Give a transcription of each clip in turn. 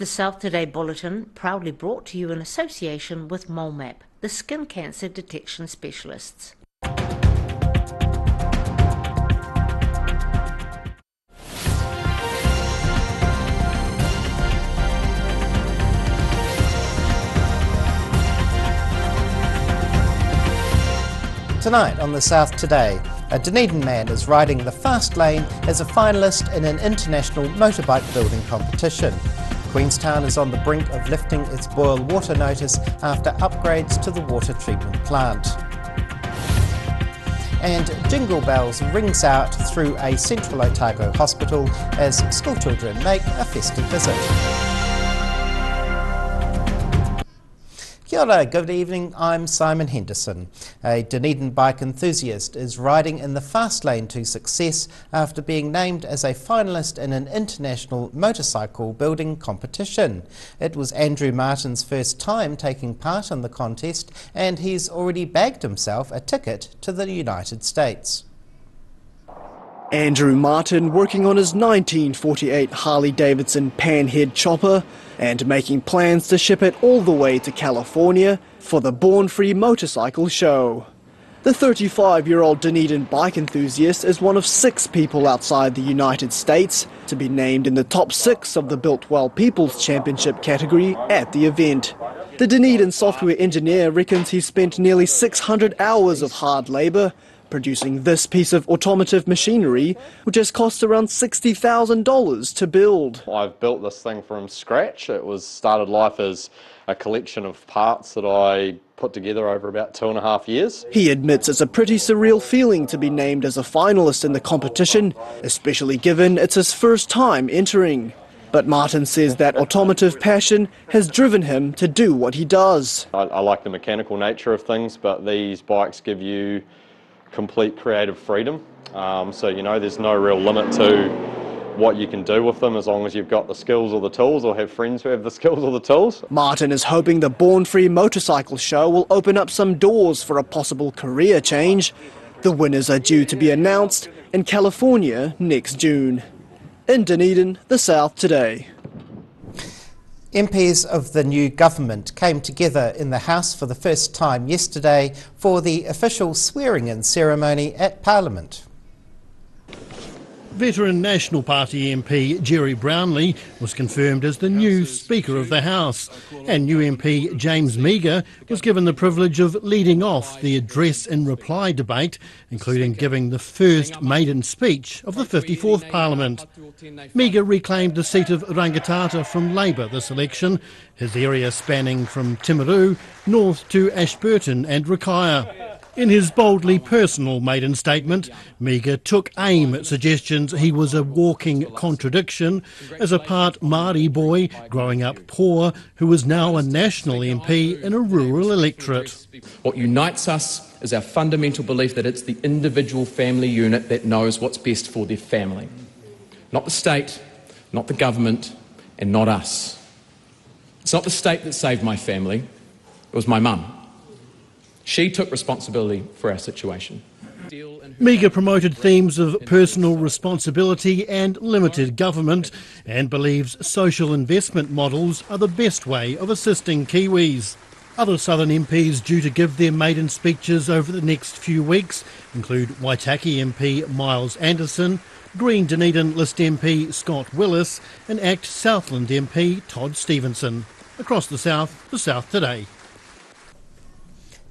The South Today bulletin, proudly brought to you in association with MoleMap, the skin cancer detection specialists. Tonight on the South Today, a Dunedin man is riding the fast lane as a finalist in an international motorbike building competition. Queenstown is on the brink of lifting its boil water notice after upgrades to the water treatment plant. And Jingle Bells rings out through a central Otago hospital as schoolchildren make a festive visit. Kia ora, good evening, I'm Simon Henderson. A Dunedin bike enthusiast is riding in the fast lane to success after being named as a finalist in an international motorcycle building competition. It was Andrew Martin's first time taking part in the contest, and he's already bagged himself a ticket to the United States. Andrew Martin working on his 1948 Harley-Davidson panhead chopper and making plans to ship it all the way to California for the Born Free Motorcycle Show. The 35-year-old Dunedin bike enthusiast is one of 6 people outside the United States to be named in the top 6 of the Built Well People's Championship category at the event. The Dunedin software engineer reckons he spent nearly 600 hours of hard labour producing this piece of automotive machinery, which has cost around $60,000 to build. I've built this thing from scratch. It started life as a collection of parts that I put together over about 2.5 years. He admits it's a pretty surreal feeling to be named as a finalist in the competition, especially given it's his first time entering. But Martin says that automotive passion has driven him to do what he does. I like the mechanical nature of things, but these bikes give you complete creative freedom. So, you know, there's no real limit to what you can do with them as long as you've got the skills or the tools, or have friends who have the skills or the tools. Martin is hoping the Born Free Motorcycle Show will open up some doors for a possible career change. The winners are due to be announced in California next June. In Dunedin, the South Today. MPs of the new government came together in the House for the first time yesterday for the official swearing-in ceremony at Parliament. Veteran National Party MP Jerry Brownlee was confirmed as the new Speaker of the House, and new MP James Meagher was given the privilege of leading off the address and reply debate, including giving the first maiden speech of the 54th Parliament. Meagher reclaimed the seat of Rangitata from Labour this election, his area spanning from Timaru north to Ashburton and Rakaia. In his boldly personal maiden statement, Meagher took aim at suggestions he was a walking contradiction as a part Māori boy growing up poor who was now a national MP in a rural electorate. What unites us is our fundamental belief that it's the individual family unit that knows what's best for their family. Not the state, not the government, and not us. It's not the state that saved my family, it was my mum. She took responsibility for our situation. Meagher promoted themes of personal responsibility and limited government and believes social investment models are the best way of assisting Kiwis. Other Southern MPs due to give their maiden speeches over the next few weeks include Waitaki MP Miles Anderson, Green Dunedin List MP Scott Willis and ACT Southland MP Todd Stevenson. Across the South, the South Today.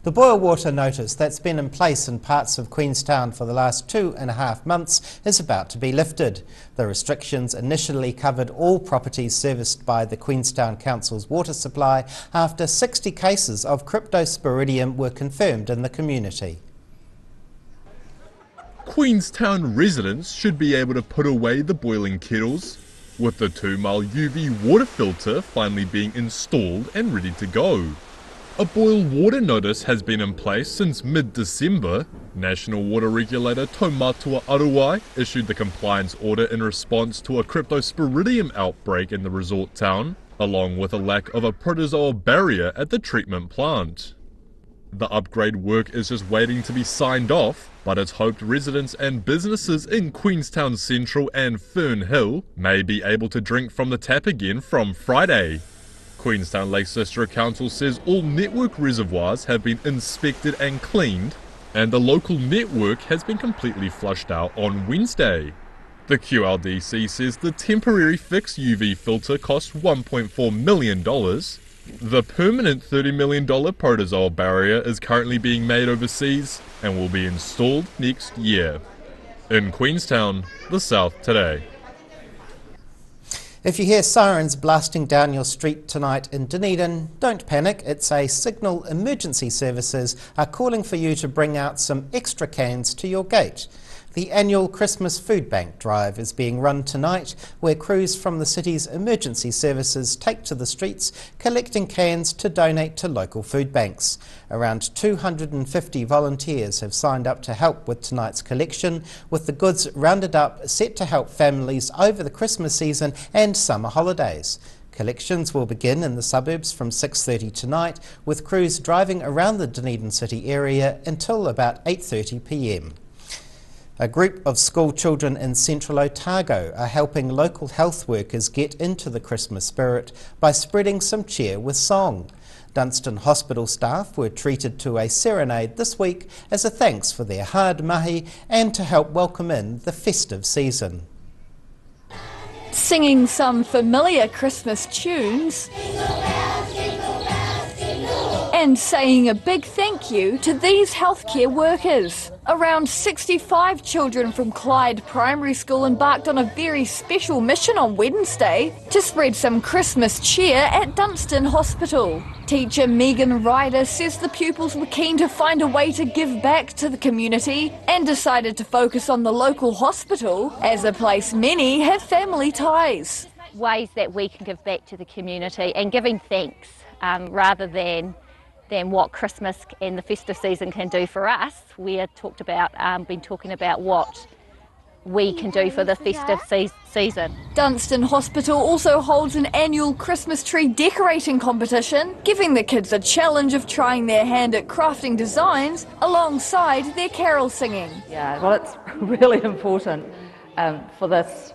The boil water notice that's been in place in parts of Queenstown for the last 2.5 months is about to be lifted. The restrictions initially covered all properties serviced by the Queenstown Council's water supply after 60 cases of cryptosporidium were confirmed in the community. Queenstown residents should be able to put away the boiling kettles, with the 2-mile UV water filter finally being installed and ready to go. A boil water notice has been in place since mid-December. National Water Regulator Taumatua Aruai issued the compliance order in response to a cryptosporidium outbreak in the resort town, along with a lack of a protozoal barrier at the treatment plant. The upgrade work is just waiting to be signed off, but it's hoped residents and businesses in Queenstown Central and Fern Hill may be able to drink from the tap again from Friday. Queenstown Lakes District Council says all network reservoirs have been inspected and cleaned, and the local network has been completely flushed out on Wednesday. The QLDC says the temporary fixed UV filter cost $1.4 million. The permanent $30 million protozoal barrier is currently being made overseas and will be installed next year. In Queenstown, the South Today. If you hear sirens blasting down your street tonight in Dunedin, don't panic. It's a signal emergency services are calling for you to bring out some extra cans to your gate. The annual Christmas Food Bank drive is being run tonight, where crews from the city's emergency services take to the streets, collecting cans to donate to local food banks. Around 250 volunteers have signed up to help with tonight's collection, with the goods rounded up set to help families over the Christmas season and summer holidays. Collections will begin in the suburbs from 6:30 tonight, with crews driving around the Dunedin city area until about 8:30 p.m. A group of school children in central Otago are helping local health workers get into the Christmas spirit by spreading some cheer with song. Dunstan Hospital staff were treated to a serenade this week as a thanks for their hard mahi and to help welcome in the festive season. Singing some familiar Christmas tunes and saying a big thank you to these healthcare workers. Around 65 children from Clyde Primary School embarked on a very special mission on Wednesday to spread some Christmas cheer at Dunstan Hospital. Teacher Megan Ryder says the pupils were keen to find a way to give back to the community and decided to focus on the local hospital, as a place many have family ties. Ways that we can give back to the community and giving thanks rather than what Christmas and the festive season can do for us. We've been talking about what we can do for the festive season. Dunstan Hospital also holds an annual Christmas tree decorating competition, giving the kids a challenge of trying their hand at crafting designs alongside their carol singing. Yeah, well, it's really important for this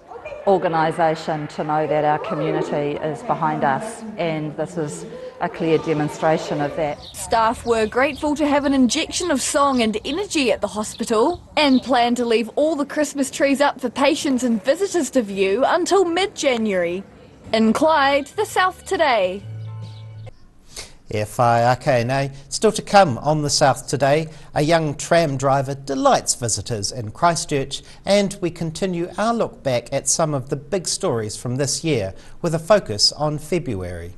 organisation to know that our community is behind us, and this is a clear demonstration of that. Staff were grateful to have an injection of song and energy at the hospital and plan to leave all the Christmas trees up for patients and visitors to view until mid-January. In Clyde, the South Today. FIRKNA. Still to come on the South Today, a young tram driver delights visitors in Christchurch, and we continue our look back at some of the big stories from this year with a focus on February.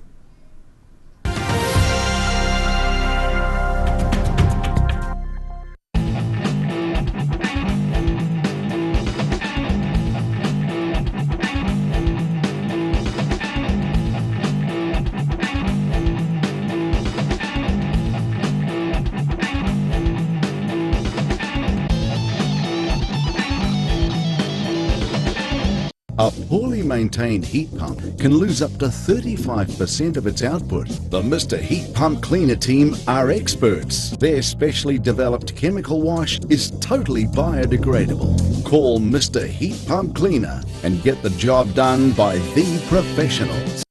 A poorly maintained heat pump can lose up to 35% of its output. The Mr. Heat Pump Cleaner team are experts. Their specially developed chemical wash is totally biodegradable. Call Mr. Heat Pump Cleaner and get the job done by the professionals.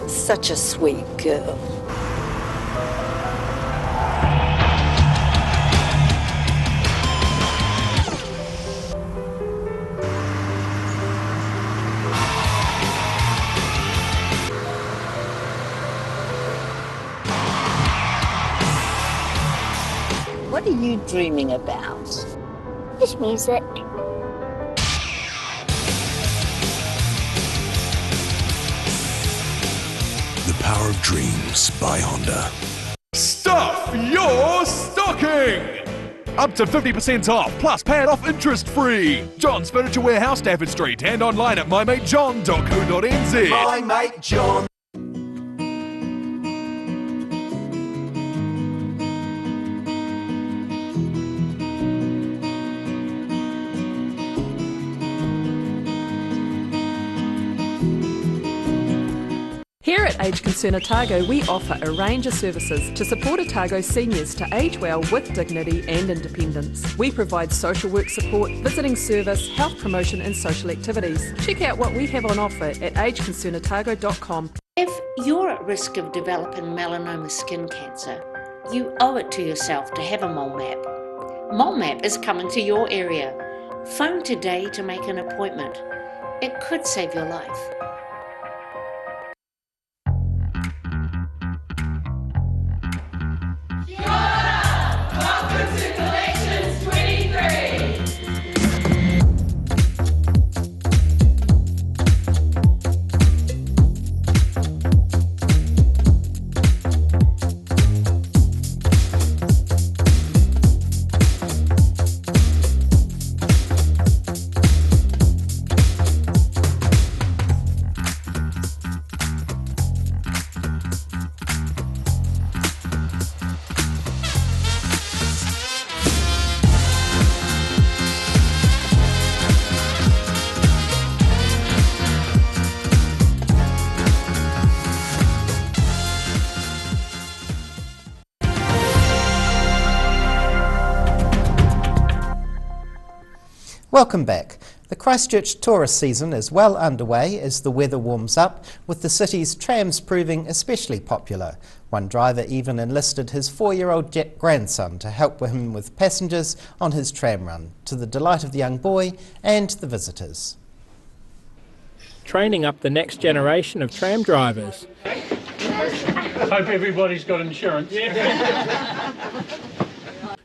Such a sweet girl. What are you dreaming about? Just music. The Power of Dreams by Honda. Stuff your stocking! Up to 50% off, plus pay it off interest-free. John's Furniture Warehouse, Stafford Street, and online at mymatejohn.co.nz. My Mate John. Here at Age Concern Otago, we offer a range of services to support Otago seniors to age well with dignity and independence. We provide social work support, visiting service, health promotion and social activities. Check out what we have on offer at ageconcernotago.com. If you're at risk of developing melanoma skin cancer, you owe it to yourself to have a mole map. Mole map is coming to your area. Phone today to make an appointment. It could save your life. Welcome to Collections 23! Welcome back. The Christchurch tourist season is well underway as the weather warms up, with the city's trams proving especially popular. One driver even enlisted his 4-year-old grandson to help him with passengers on his tram run, to the delight of the young boy and the visitors. Training up the next generation of tram drivers. Hope everybody's got insurance.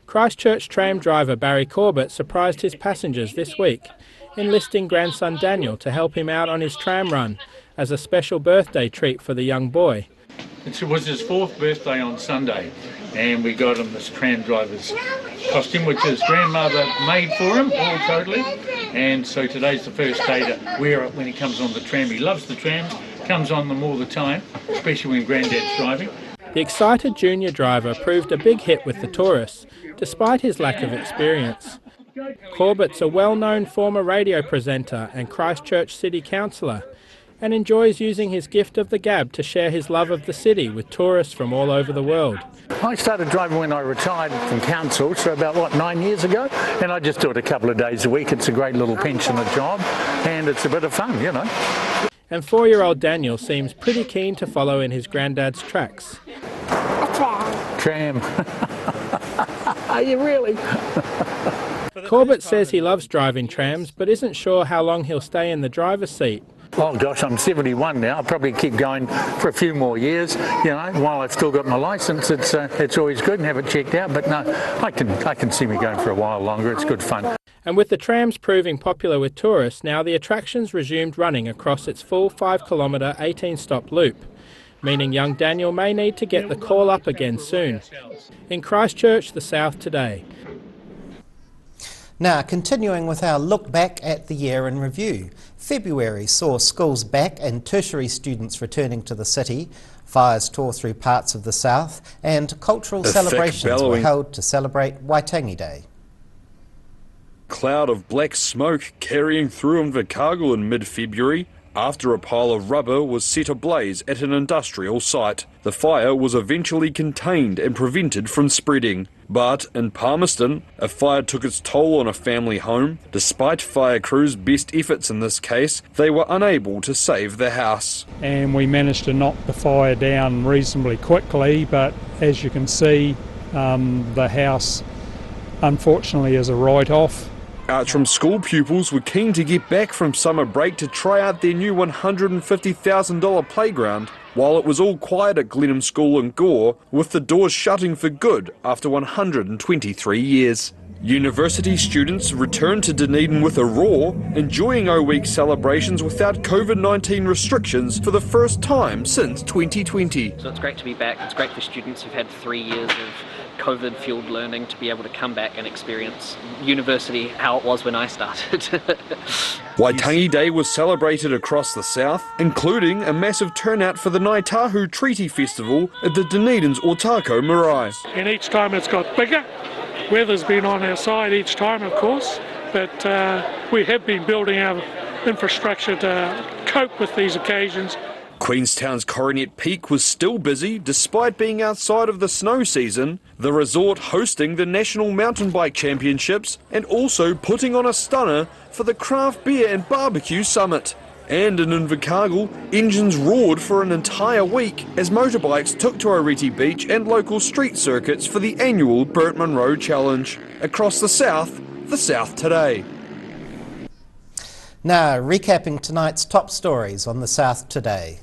Christchurch tram driver Barry Corbett surprised his passengers this week, enlisting grandson Daniel to help him out on his tram run as a special birthday treat for the young boy. It was his 4th birthday on Sunday, and we got him this tram driver's costume, which his grandmother made for him, all totally. And so today's the first day to wear it when he comes on the tram. He loves the trams, comes on them all the time, especially when Granddad's driving. The excited junior driver proved a big hit with the tourists, despite his lack of experience. Corbett's a well-known former radio presenter and Christchurch City Councillor, and enjoys using his gift of the gab to share his love of the city with tourists from all over the world. I started driving when I retired from council, so about, 9 years ago, and I just do it a couple of days a week. It's a great little pensioner job, and it's a bit of fun, you know. And 4-year-old Daniel seems pretty keen to follow in his granddad's tracks. A Tram. Are you really? Corbett says he loves driving trams, but isn't sure how long he'll stay in the driver's seat. Oh gosh, I'm 71 now. I'll probably keep going for a few more years. You know, while I've still got my licence, it's always good and have it checked out. But no, I can see me going for a while longer. It's good fun. And with the trams proving popular with tourists, now the attraction's resumed running across its full 5-kilometre 18-stop loop, meaning young Daniel may need to get the call up again soon. In Christchurch, the South today. Now, continuing with our look back at the year in review. February saw schools back and tertiary students returning to the city. Fires tore through parts of the south, and cultural celebrations were held to celebrate Waitangi Day. Cloud of black smoke carrying through Invercargill in mid-February after a pile of rubber was set ablaze at an industrial site. The fire was eventually contained and prevented from spreading. But in Palmerston, a fire took its toll on a family home. Despite fire crews' best efforts in this case, they were unable to save the house. And we managed to knock the fire down reasonably quickly, but as you can see, the house unfortunately is a write-off. Outram school pupils were keen to get back from summer break to try out their new $150,000 playground, while it was all quiet at Glenham School in Gore, with the doors shutting for good after 123 years. University students returned to Dunedin with a roar, enjoying O-Week celebrations without COVID-19 restrictions for the first time since 2020. So it's great to be back. It's great for students who've had 3 years of COVID-fueled learning to be able to come back and experience university how it was when I started. Waitangi Day was celebrated across the south, including a massive turnout for the Ngāi Tahu Treaty Festival at the Dunedin's Otago marae. And each time it's got bigger. Weather's been on our side each time, of course, but we have been building our infrastructure to cope with these occasions. Queenstown's Coronet Peak was still busy despite being outside of the snow season, the resort hosting the National Mountain Bike Championships and also putting on a stunner for the Craft Beer and Barbecue Summit. And in Invercargill, engines roared for an entire week as motorbikes took to Oreti Beach and local street circuits for the annual Burt Munro Challenge. Across the South today. Now, recapping tonight's top stories on the South today.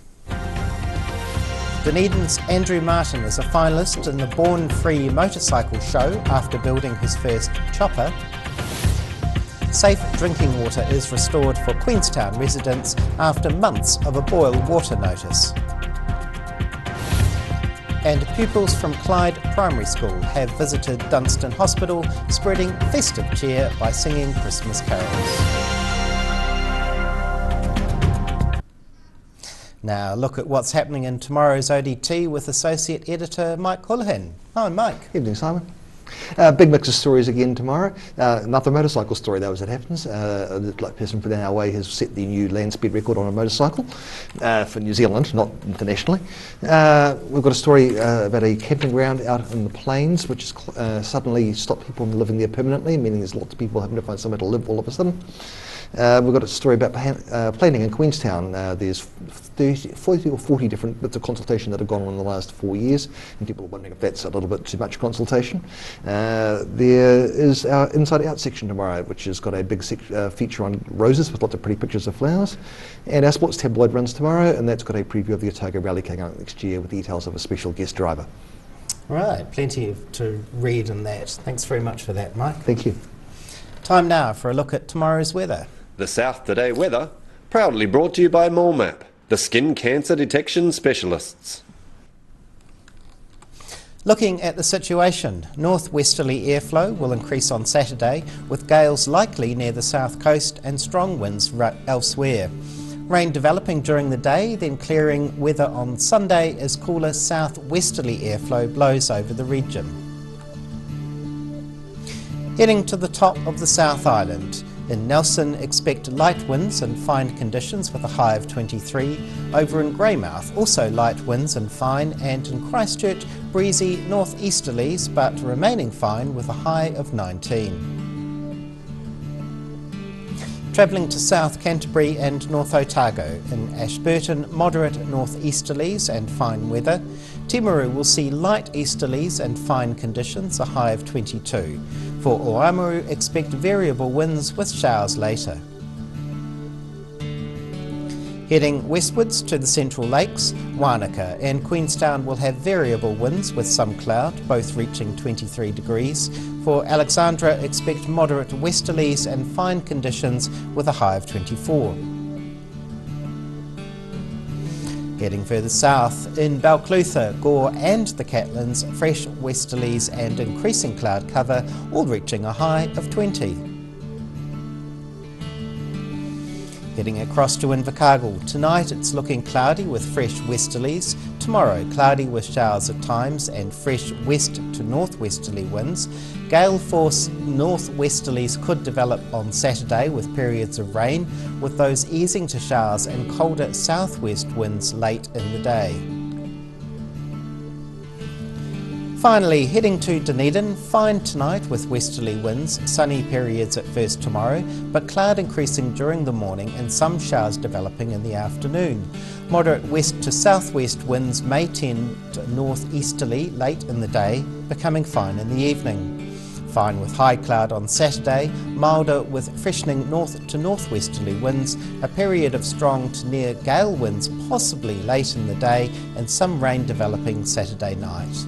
Dunedin's Andrew Martin is a finalist in the Born Free motorcycle show after building his first chopper. Safe drinking water is restored for Queenstown residents after months of a boil water notice. And pupils from Clyde Primary School have visited Dunstan Hospital, spreading festive cheer by singing Christmas carols. Now, look at what's happening in tomorrow's ODT with Associate Editor Mike Houlihan. Hi, Mike. Evening, Simon. Big mix of stories again tomorrow. Another motorcycle story, though, as it happens. A person put in our way has set the new land speed record on a motorcycle for New Zealand, not internationally. We've got a story about a camping ground out in the plains, which has suddenly stopped people from living there permanently, meaning there's lots of people having to find somewhere to live all of a sudden. We've got a story about planning in Queenstown. There's 40 or 40 different bits of consultation that have gone on in the last 4 years, and people are wondering if that's a little bit too much consultation. There is our Inside Out section tomorrow, which has got a big feature on roses with lots of pretty pictures of flowers. And our sports tabloid runs tomorrow, and that's got a preview of the Otago Rally coming out next year with details of a special guest driver. Right, plenty to read in that. Thanks very much for that, Mike. Thank you. Time now for a look at tomorrow's weather. The South Today weather, proudly brought to you by MoleMap, the skin cancer detection specialists. Looking at the situation, northwesterly airflow will increase on Saturday, with gales likely near the south coast and strong winds elsewhere. Rain developing during the day, then clearing weather on Sunday as cooler southwesterly airflow blows over the region. Heading to the top of the South Island. In Nelson, expect light winds and fine conditions with a high of 23. Over in Greymouth, also light winds and fine, and in Christchurch, breezy northeasterlies but remaining fine with a high of 19. Travelling to South Canterbury and North Otago. In Ashburton, moderate northeasterlies and fine weather. Timaru will see light easterlies and fine conditions, a high of 22. For Oamaru, expect variable winds with showers later. Heading westwards to the Central Lakes, Wānaka and Queenstown will have variable winds with some cloud, both reaching 23 degrees. For Alexandra, expect moderate westerlies and fine conditions with a high of 24. Heading further south, in Balclutha, Gore and the Catlins, fresh westerlies and increasing cloud cover, all reaching a high of 20. Heading across to Invercargill, tonight it's looking cloudy with fresh westerlies. Tomorrow, cloudy with showers at times and fresh west to northwesterly winds. Gale force northwesterlies could develop on Saturday with periods of rain, with those easing to showers and colder southwest winds late in the day. Finally, heading to Dunedin, fine tonight with westerly winds, sunny periods at first tomorrow, but cloud increasing during the morning and some showers developing in the afternoon. Moderate west to southwest winds may tend northeasterly late in the day, becoming fine in the evening. Fine with high cloud on Saturday, milder with freshening north to northwesterly winds, a period of strong to near gale winds possibly late in the day, and some rain developing Saturday night.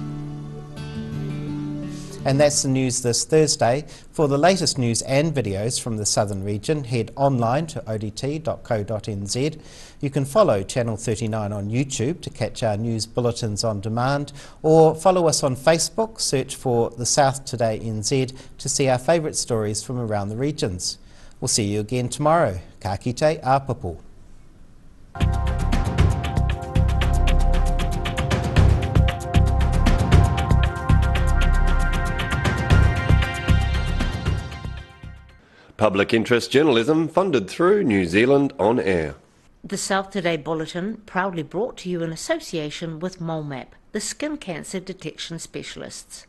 And that's the news this Thursday. For the latest news and videos from the southern region, head online to odt.co.nz. You can follow Channel 39 on YouTube to catch our news bulletins on demand, or follow us on Facebook, search for The South Today NZ to see our favourite stories from around the regions. We'll see you again tomorrow. Ka kite a papu. Public interest journalism funded through New Zealand On Air. The South Today Bulletin proudly brought to you in association with MoleMap, the skin cancer detection specialists.